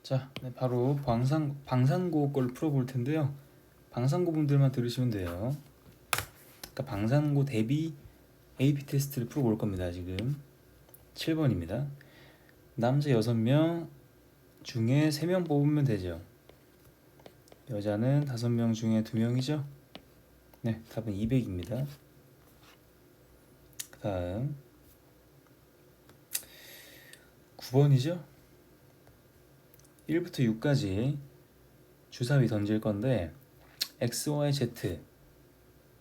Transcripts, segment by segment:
자, 네, 바로 방산고 걸 풀어볼 텐데요. 방산고 분들만 들으시면 돼요. 그러니까 방산고 대비 AP 테스트를 풀어볼 겁니다. 지금 7번입니다. 남자 6명 중에 3명 뽑으면 되죠. 여자는 5명 중에 2명이죠. 네, 답은 200입니다. 그 다음 9번이죠. 1부터 6까지 주사위 던질 건데 X, Y, Z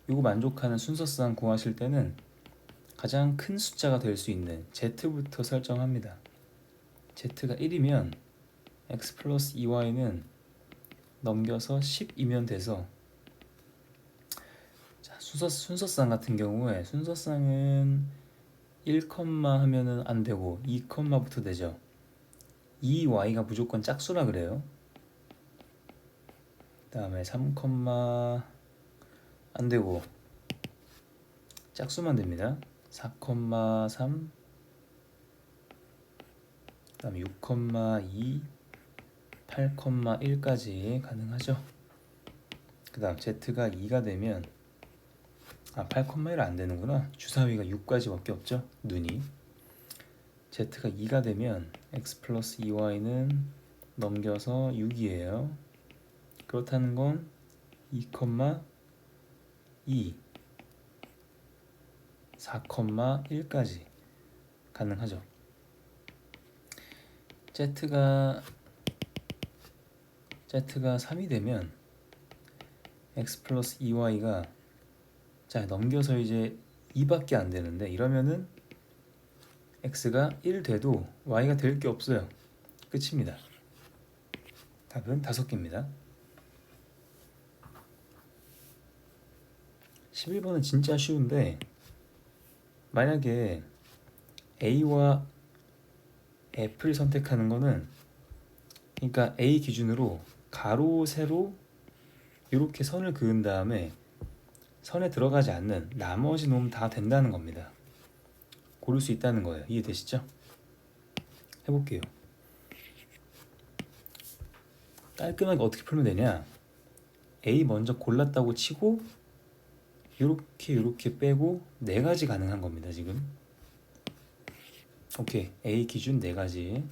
요거 만족하는 순서상 구하실 때는 가장 큰 숫자가 될 수 있는 Z부터 설정합니다. Z가 1이면 X 플러스 2Y는 넘겨서 10이면 돼서, 자, 순서상 같은 경우에 순서상은 1, 하면은 안 되고 2부터 되죠. 2Y가 무조건 짝수라 그래요. 그 다음에 3, 안 되고 짝수만 됩니다. 4, 3, 그 다음에 6, 2, 8, 1까지 가능하죠. 그 다음 Z가 2가 되면 8, 1 안 되는구나. 주사위가 6까지 밖에 없죠. 눈이. Z가 2가 되면 X 플러스 2Y는 넘겨서 6이에요. 그렇다는 건 2, 2, 4, 1까지 가능하죠. Z가 3이 되면 X 플러스 2Y가, 자, 넘겨서 이제 2밖에 안 되는데, 이러면은 X가 1 돼도 Y가 될 게 없어요. 끝입니다. 답은 5개입니다. 11번은 진짜 쉬운데, 만약에 A와 F를 선택하는 거는, 그러니까 A 기준으로 가로, 세로 이렇게 선을 그은 다음에 선에 들어가지 않는 나머지 놈 다 된다는 겁니다. 고를 수 있다는 거예요. 이해되시죠? 해볼게요. 깔끔하게 어떻게 풀면 되냐? A 먼저 골랐다고 치고 요렇게 빼고 4가지 가능한 겁니다. 지금 오케이, A 기준 4가지.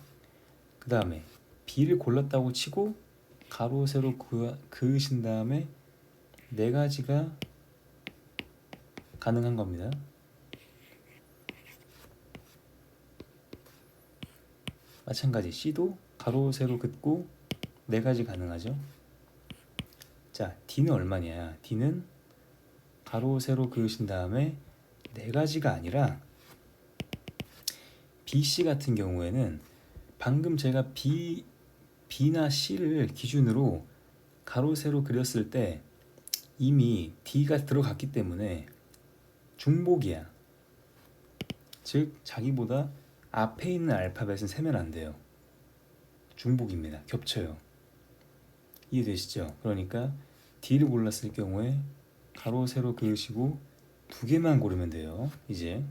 그 다음에 B를 골랐다고 치고 가로 세로 그으신 다음에 4가지가 가능한 겁니다. 마찬가지 C도 가로 세로 긋고 4가지 가능하죠. 자, D는 얼마냐? D는 가로 세로 그으신 다음에 4가지가 아니라 B, C 같은 경우에는 방금 제가 B나 C를 기준으로 가로 세로 그렸을 때 이미 D가 들어갔기 때문에 중복이야. 즉 자기보다 앞에 있는 알파벳은 세면 안 돼요. 중복입니다. 겹쳐요. 이해되시죠? 그러니까 D를 골랐을 경우에 가로 세로 그으시고 2개만 고르면 돼요. 이제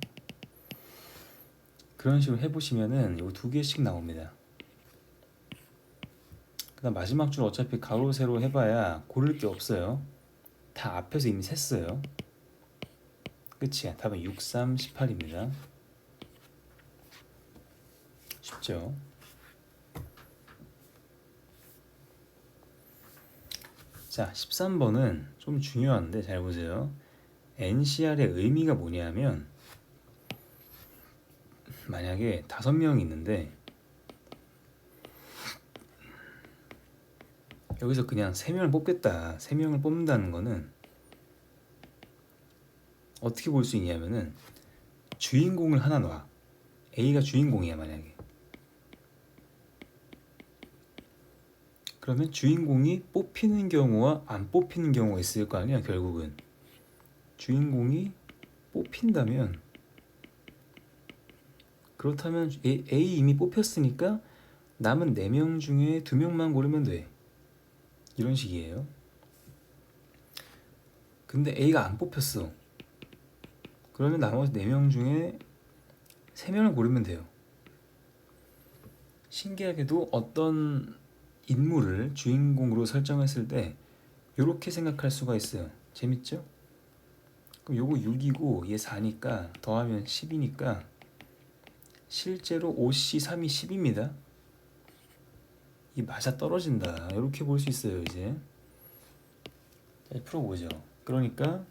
그런 식으로 해보시면은 요 2개씩 나옵니다. 그 다음 마지막 줄 어차피 가로 세로 해봐야 고를 게 없어요. 다 앞에서 이미 셌어요. 끝이야. 답은 6, 3, 18입니다. 쉽죠? 자, 13번은 좀 중요한데 잘 보세요. NCR의 의미가 뭐냐면, 만약에 5명이 있는데 여기서 그냥 3명을 뽑겠다, 3명을 뽑는다는 거는 어떻게 볼 수 있냐면은 주인공을 하나 놔. A가 주인공이야 만약에. 그러면 주인공이 뽑히는 경우와 안 뽑히는 경우가 있을 거 아니야. 결국은 주인공이 뽑힌다면, 그렇다면 A 이미 뽑혔으니까 남은 4명 중에 2명만 고르면 돼. 이런 식이에요. 근데 A가 안 뽑혔어. 그러면 나머지 4명 중에 3명을 고르면 돼요. 신기하게도 어떤 인물을 주인공으로 설정했을 때 이렇게 생각할 수가 있어요. 재밌죠? 그럼 요거 6이고 얘 4니까 더하면 10이니까 실제로 5C 3이 10입니다. 이 맞아 떨어진다. 이렇게 볼 수 있어요. 이제 풀어보죠. 그러니까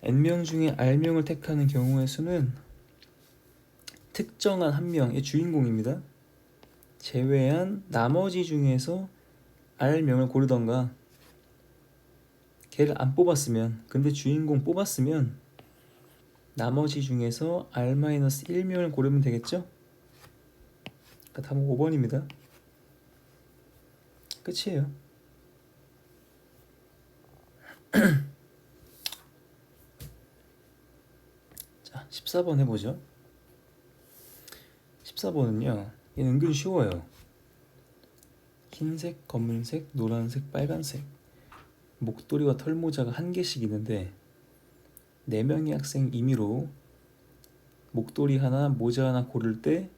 n명 중에 r명을 택하는 경우의 수는 특정한 한 명의 주인공입니다. 제외한 나머지 중에서 r명을 고르던가, 걔를 안 뽑았으면, 근데 주인공 뽑았으면 나머지 중에서 r-1명을 고르면 되겠죠? 그러니까 답은 5번입니다. 끝이에요. 자, 14번 해보죠. 14번은요, 얘는 은근 쉬워요. 흰색, 검은색, 노란색, 빨간색, 목도리와 털모자가 한 개씩 있는데 4명의 학생 임의로 목도리 하나, 모자 하나 고를 때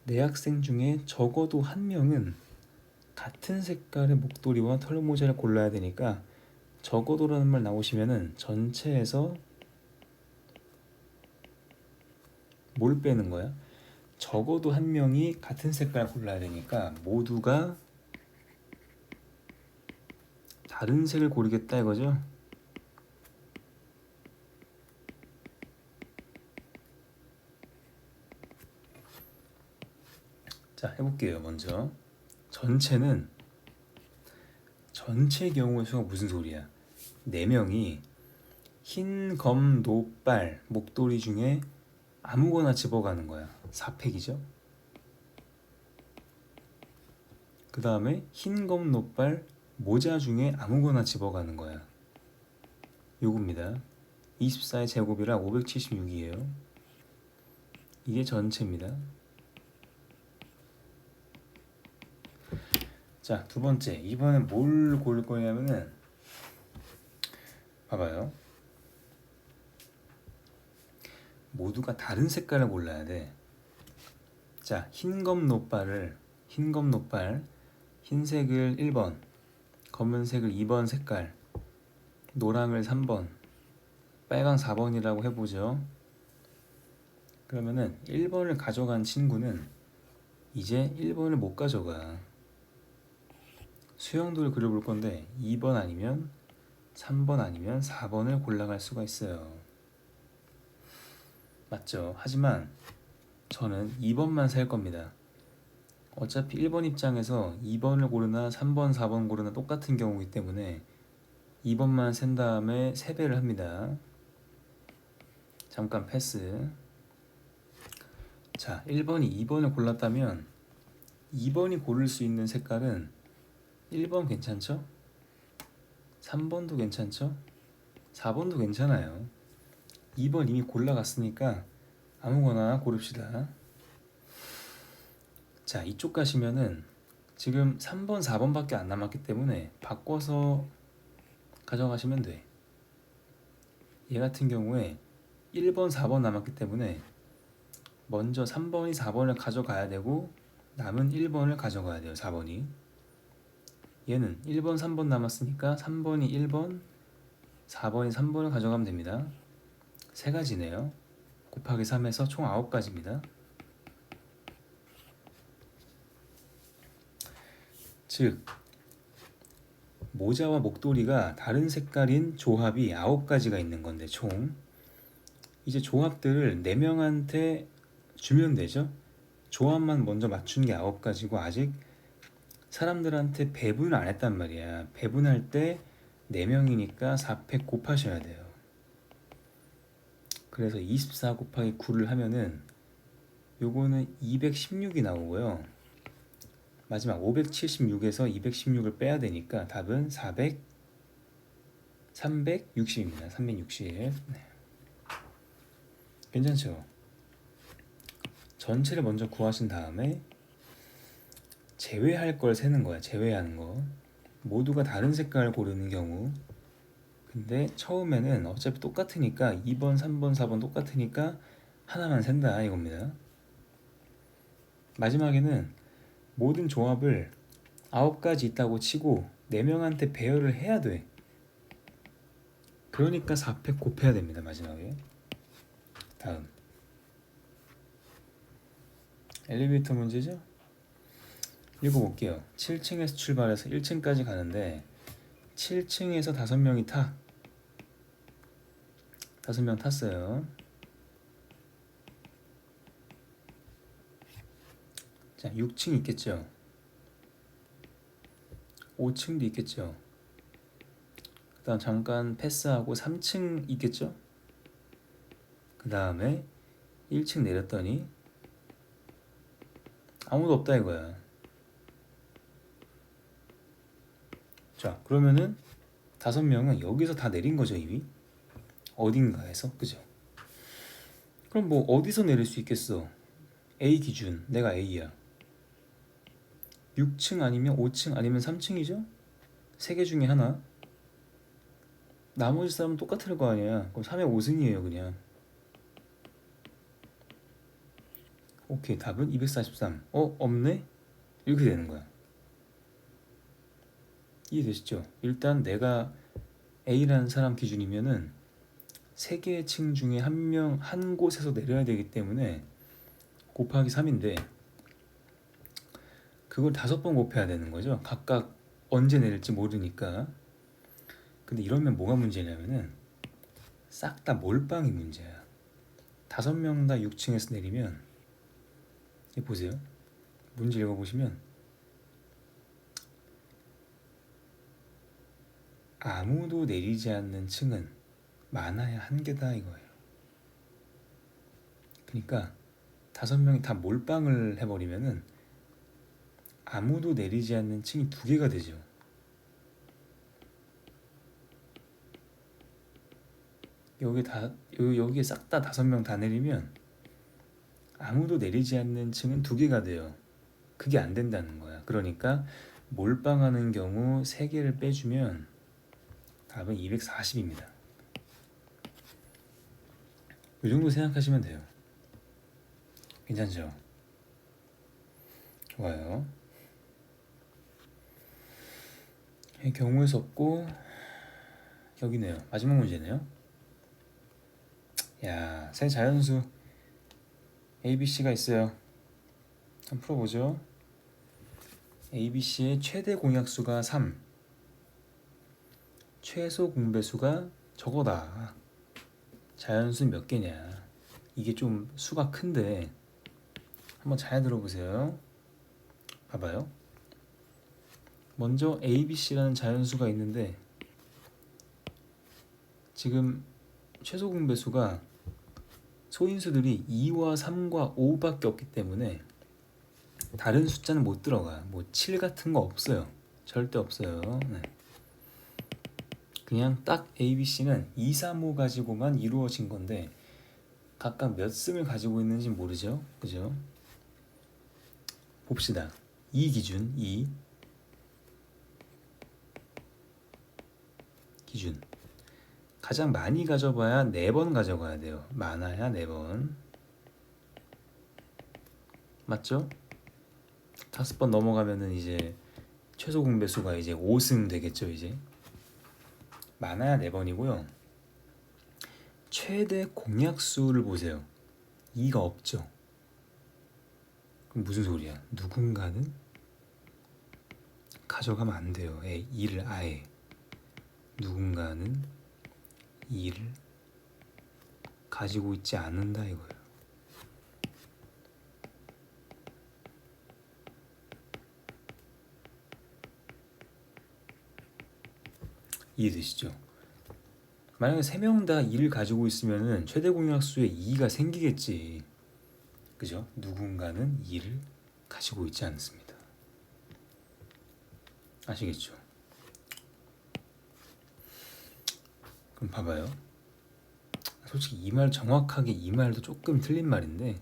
네 학생 중에 적어도 한 명은 같은 색깔의 목도리와 털모자를 골라야 되니까, 적어도라는 말 나오시면은 전체에서 뭘 빼는 거야? 적어도 한 명이 같은 색깔 골라야 되니까 모두가 다른 색을 고르겠다 이거죠? 자, 해볼게요. 먼저 전체는, 전체 경우의 수가 무슨 소리야? 4명이 흰, 검, 노, 빨 목도리 중에 아무거나 집어가는 거야. 4팩이죠. 그 다음에 흰, 검, 노, 빨 모자 중에 아무거나 집어가는 거야. 요겁니다. 24의 제곱이라 576이에요. 이게 전체입니다. 자, 두 번째. 이번엔 뭘 고를 거냐면은, 봐봐요. 모두가 다른 색깔을 골라야 돼. 자, 흰검 노빨을, 흰검 노빨, 흰색을 1번, 검은색을 2번 색깔, 노랑을 3번, 빨강 4번이라고 해보죠. 그러면은 1번을 가져간 친구는 이제 1번을 못 가져가. 수영도를 그려볼 건데 2번 아니면 3번 아니면 4번을 골라갈 수가 있어요. 맞죠? 하지만 저는 2번만 살 겁니다. 어차피 1번 입장에서 2번을 고르나 3번, 4번 고르나 똑같은 경우이기 때문에 2번만 센 다음에 3배를 합니다. 잠깐 패스. 자, 1번이 2번을 골랐다면 2번이 고를 수 있는 색깔은 1번 괜찮죠? 3번도 괜찮죠? 4번도 괜찮아요. 2번 이미 골라갔으니까 아무거나 고릅시다. 자, 이쪽 가시면은 지금 3번, 4번밖에 안 남았기 때문에 바꿔서 가져가시면 돼. 얘 같은 경우에 1번, 4번 남았기 때문에 먼저 3번이 4번을 가져가야 되고 남은 1번을 가져가야 돼요. 4번이. 얘는 1번, 3번 남았으니까 3번이 1번, 4번이 3번을 가져가면 됩니다. 세 가지네요. 곱하기 3해서 총 9가지입니다. 즉 모자와 목도리가 다른 색깔인 조합이 9가지가 있는 건데, 총 이제 조합들을 4명한테 주면 되죠. 조합만 먼저 맞춘 게 9가지고 아직 사람들한테 배분을 안 했단 말이야. 배분할 때 4명이니까 4팩 곱하셔야 돼요. 그래서 24 곱하기 9를 하면은 요거는 216이 나오고요. 마지막 576에서 216을 빼야 되니까 답은 360입니다. 360. 네. 괜찮죠? 전체를 먼저 구하신 다음에 제외할 걸 세는 거야. 제외하는 거. 모두가 다른 색깔을 고르는 경우. 근데 처음에는 어차피 똑같으니까 2번, 3번, 4번 똑같으니까 하나만 센다 이겁니다. 마지막에는 모든 조합을 9가지 있다고 치고 4명한테 배열을 해야 돼. 그러니까 4팩 곱해야 됩니다. 마지막에. 다음 엘리베이터 문제죠? 읽어볼게요. 7층에서 출발해서 1층까지 가는데 7층에서 5명이 타. 5명 탔어요. 자, 6층 있겠죠? 5층도 있겠죠? 그 다음 잠깐 패스하고 3층 있겠죠? 그 다음에 1층 내렸더니 아무도 없다 이거야. 자, 그러면은 5명은 여기서 다 내린 거죠, 이미? 어딘가에서, 그죠? 그럼 뭐 어디서 내릴 수 있겠어? A 기준, 내가 A야. 6층 아니면 5층 아니면 3층이죠? 3개 중에 하나. 나머지 사람은 똑같을 거 아니야. 그럼 3의 5승이에요 그냥. 오케이, 답은 243. 없네? 이렇게 되는 거야. 이해되시죠? 일단 내가 A라는 사람 기준이면은 3개의 층 중에 한 곳에서 내려야 되기 때문에 곱하기 3인데 그걸 5번 곱해야 되는 거죠. 각각 언제 내릴지 모르니까. 근데 이러면 뭐가 문제냐면은 싹 다 몰빵이 문제야. 5명 다 6층에서 내리면 보세요. 문제 읽어보시면 아무도 내리지 않는 층은 많아야 1개다 이거예요. 그러니까 5명이 다 몰빵을 해버리면은 아무도 내리지 않는 층이 2개가 되죠. 여기에 싹 다 5명 다 내리면 아무도 내리지 않는 층은 2개가 돼요. 그게 안 된다는 거야. 그러니까 몰빵하는 경우 3개를 빼주면 답은 240입니다. 이 정도 생각하시면 돼요. 괜찮죠? 좋아요. 경우의 수 없고 여기네요. 마지막 문제네요. 야, 새 자연수 ABC가 있어요. 한번 풀어보죠. ABC의 최대 공약수가 3, 최소 공배수가 저거다. 자연수 몇 개냐. 이게 좀 수가 큰데 한번 잘 들어보세요. 봐봐요. 먼저 ABC라는 자연수가 있는데 지금 최소 공배수가 소인수들이 2와 3과 5밖에 없기 때문에 다른 숫자는 못 들어가. 뭐 7 같은 거 없어요. 절대 없어요. 네. 그냥 딱 ABC는 2, 3, 5 가지고만 이루어진 건데 각각 몇 승을 가지고 있는지 모르죠. 그죠? 봅시다. 2 기준, 2 기준. 가장 많이 가져봐야 4번 가져가야 돼요. 많아야 4번. 맞죠? 5번 넘어가면은 이제 최소 공배수가 이제 5승 되겠죠. 이제 많아야 4번이고요. 최대 공약수를 보세요. 2가 없죠. 그럼 무슨 소리야? 누군가는 가져가면 안 돼요. 2를 아예. 누군가는 2를 가지고 있지 않는다 이거예요. 이해되시죠? 만약에 3명 다 2를 가지고 있으면은 최대 공약수에 2가 생기겠지. 그죠? 누군가는 2를 가지고 있지 않습니다. 아시겠죠? 그럼 봐봐요. 솔직히 이 말 정확하게 이 말도 조금 틀린 말인데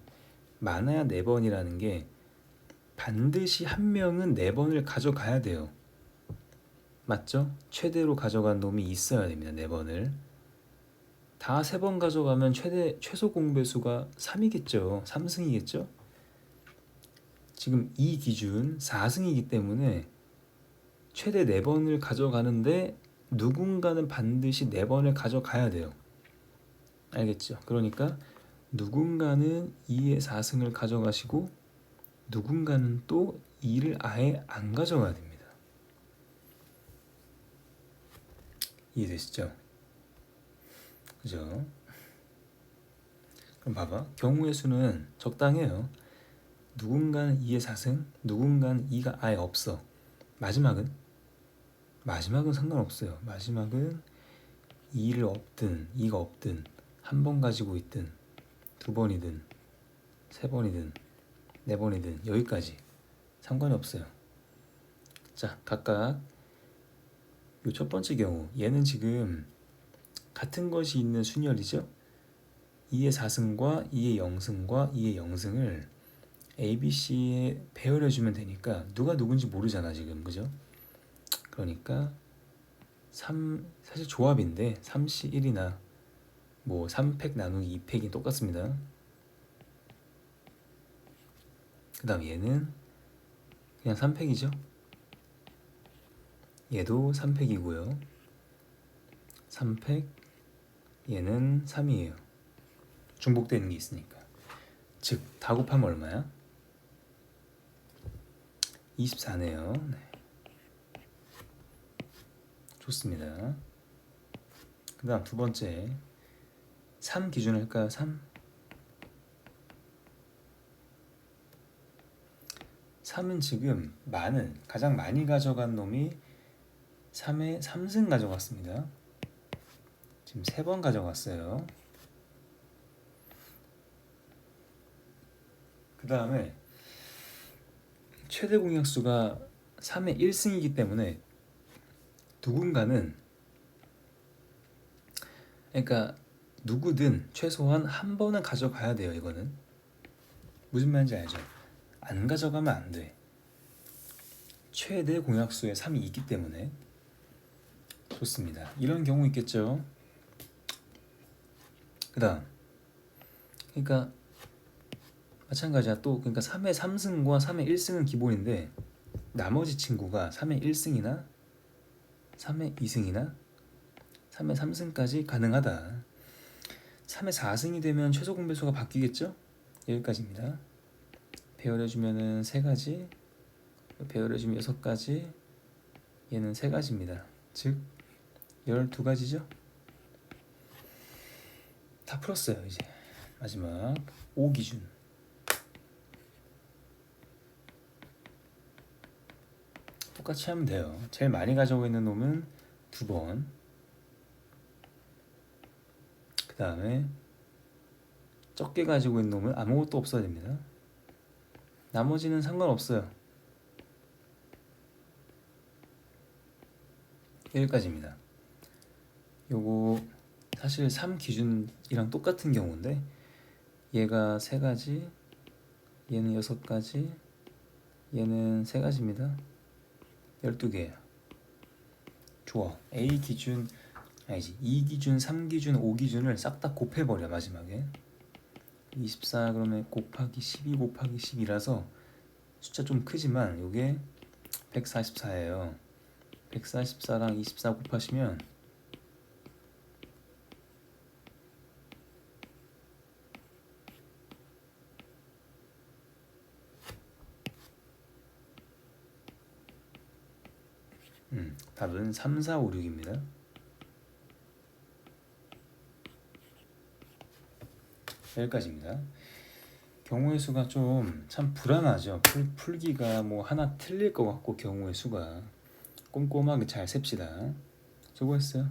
많아야 4번이라는 게 반드시 한 명은 4번을 가져가야 돼요. 맞죠? 최대로 가져간 놈이 있어야 됩니다. 4번을. 다 3번 가져가면 최소 공배수가 3이겠죠. 3승이겠죠? 지금 이 기준 4승이기 때문에 최대 4번을 가져가는데 누군가는 반드시 4번을 가져가야 돼요. 알겠죠? 그러니까 누군가는 2의 4승을 가져가시고 누군가는 또 2를 아예 안 가져가야 됩니다. 이해되시죠? 그죠? 그럼 봐봐. 경우의 수는 적당해요. 누군가는 2의 4승, 누군가는 2가 아예 없어. 마지막은 상관없어요. 마지막은 2를 없든 2가 없든 한 번 가지고 있든 2번이든 3번이든 4번이든 여기까지 상관이 없어요. 자, 각각 이 첫 번째 경우 얘는 지금 같은 것이 있는 순열이죠. 2의 4승과 2의 0승과 2의 0승을 A, B, C에 배열해주면 되니까 누가 누군지 모르잖아 지금. 그죠? 그러니까 사실 조합인데 3C1이나 뭐 3팩 나누기 2팩이 똑같습니다. 그 다음 얘는 그냥 3팩이죠. 얘도 3팩이고요. 3팩, 얘는 3이에요. 중복되는 게 있으니까. 즉, 다 곱하면 얼마야? 24네요. 네. 좋습니다. 그 다음 두 번째 3 기준 할까요? 3은 지금 가장 많이 가져간 놈이 3의 3승 가져갔습니다. 지금 3번 가져갔어요. 그 다음에 최대 공약수가 3의 1승이기 때문에 누군가는, 그러니까 누구든 최소한 한 번은 가져가야 돼요. 이거는 무슨 말인지 알죠? 안 가져가면 안 돼. 최대 공약수에 3이 있기 때문에. 좋습니다. 이런 경우 있겠죠. 그 다음 그러니까 마찬가지야. 또 그러니까 3의 3승과 3의 1승은 기본인데 나머지 친구가 3의 1승이나 3의 2승이나 3의 3승까지 가능하다. 3의 4승이 되면 최소 공배수가 바뀌겠죠? 여기까지입니다. 배열해주면은 3가지, 배열해주면 6가지, 얘는 3가지입니다. 즉 12가지죠? 다 풀었어요. 이제 마지막 5 기준. 똑같이 하면 돼요. 제일 많이 가지고 있는 놈은 2번, 그 다음에 적게 가지고 있는 놈은 아무것도 없어야 됩니다. 나머지는 상관없어요. 여기까지입니다. 요거 사실 3 기준이랑 똑같은 경우인데 얘가 3가지, 얘는 6가지, 얘는 3가지입니다. 12개야. 좋아. A 기준 아니지, 2 기준, 3 기준, 5 기준을 싹 다 곱해버려. 마지막에 24 그러면 곱하기 12 곱하기 10이라서 숫자 좀 크지만 요게 144예요 144랑 24 곱하시면 답은 3, 4, 5, 6입니다. 여기까지입니다. 경우의 수가 좀 참 불안하죠. 풀기가 뭐 하나 틀릴 것 같고 경우의 수가 꼼꼼하게 잘 셉시다. 수고했어요.